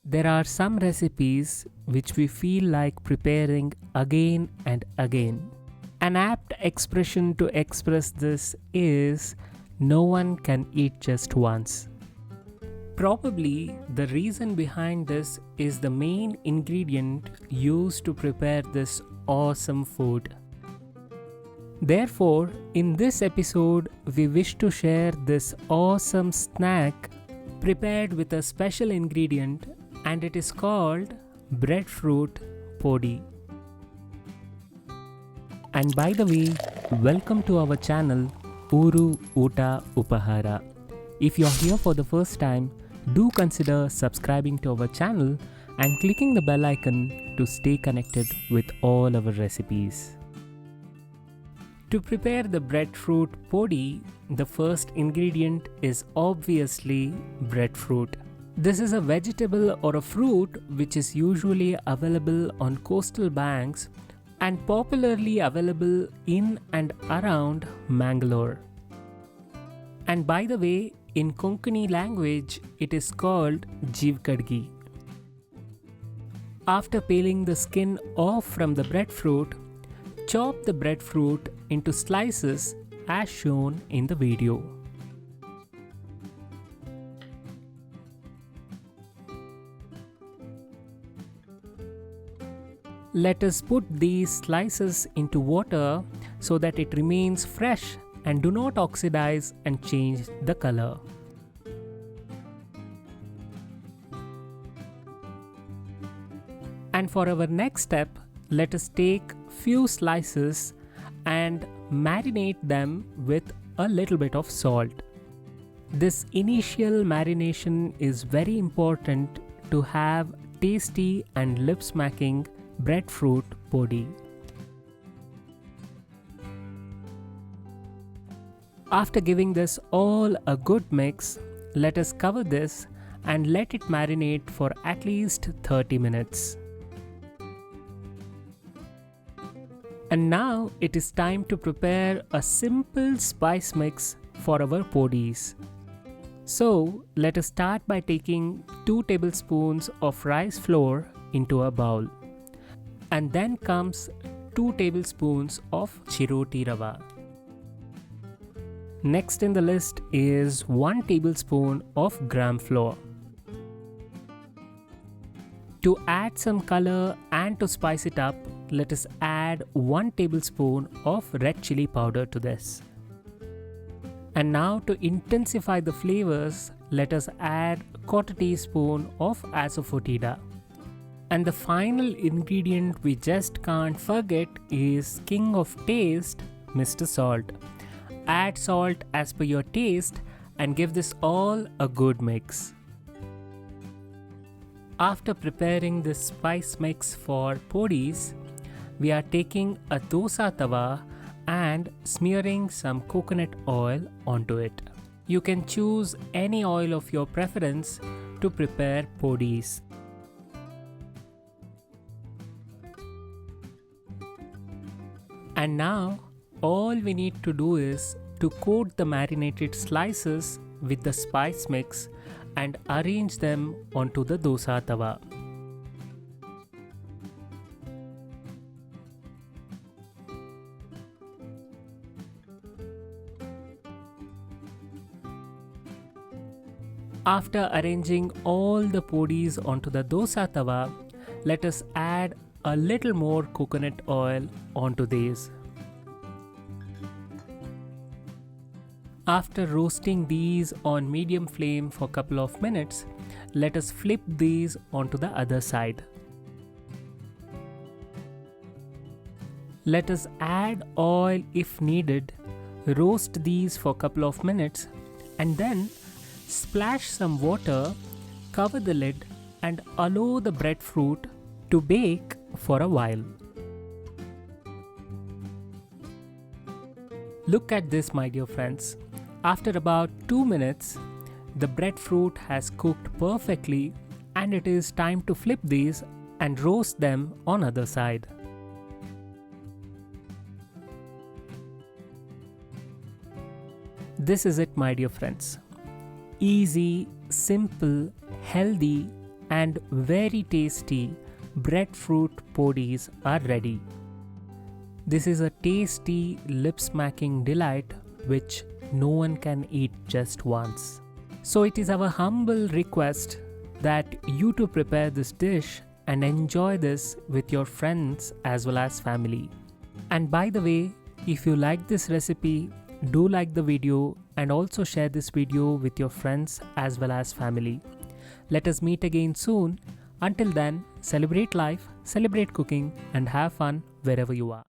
There are some recipes which we feel like preparing again and again. An apt expression to express this is no one can eat just once. Probably the reason behind this is the main ingredient used to prepare this awesome food. Therefore, in this episode, we wish to share this awesome snack prepared with a special ingredient, and it is called Breadfruit Podi. And by the way, welcome to our channel Uru Uta Upahara. If you are here for the first time, do consider subscribing to our channel and clicking the bell icon to stay connected with all our recipes. To prepare the breadfruit podi, the first ingredient is obviously breadfruit. This is a vegetable or a fruit which is usually available on coastal banks and popularly available in and around Mangalore. And by the way, in Konkani language, it is called Jeev Kadgi. After peeling the skin off from the breadfruit, chop the breadfruit into slices as shown in the video. Let us put these slices into water so that it remains fresh and do not oxidize and change the color. And for our next step, let us take few slices and marinate them with a little bit of salt. This initial marination is very important to have tasty and lip-smacking breadfruit podi. After giving this all a good mix, let us cover this and let it marinate for at least 30 minutes. And now it is time to prepare a simple spice mix for our podis. So let us start by taking 2 tablespoons of rice flour into a bowl. And then comes 2 tablespoons of chiroti rava. Next in the list is 1 tablespoon of gram flour. To add some color and to spice it up, let us add 1 tablespoon of red chili powder to this. And now to intensify the flavors, let us add 1/4 teaspoon of asafoetida. And the final ingredient we just can't forget is king of taste, Mr. Salt. Add salt as per your taste and give this all a good mix. After preparing this spice mix for podis, we are taking a dosa tava and smearing some coconut oil onto it. You can choose any oil of your preference to prepare podis. And now, all we need to do is to coat the marinated slices with the spice mix and arrange them onto the dosa tawa. After arranging all the podis onto the dosa tawa, let us add a little more coconut oil onto these. After roasting these on medium flame for a couple of minutes, let us flip these onto the other side. Let us add oil if needed, roast these for a couple of minutes, and then splash some water, cover the lid, and allow the breadfruit to bake for a while. Look at this, my dear friends. After about 2 minutes, the breadfruit has cooked perfectly and it is time to flip these and roast them on other side. This is it, my dear friends. Easy, simple, healthy and very tasty breadfruit podis are ready. This is a tasty, lip-smacking delight which no one can eat just once. So it is our humble request that you to prepare this dish and enjoy this with your friends as well as family. And by the way, if you like this recipe, do like the video and also share this video with your friends as well as family. Let us meet again soon. Until then, celebrate life, celebrate cooking, and have fun wherever you are.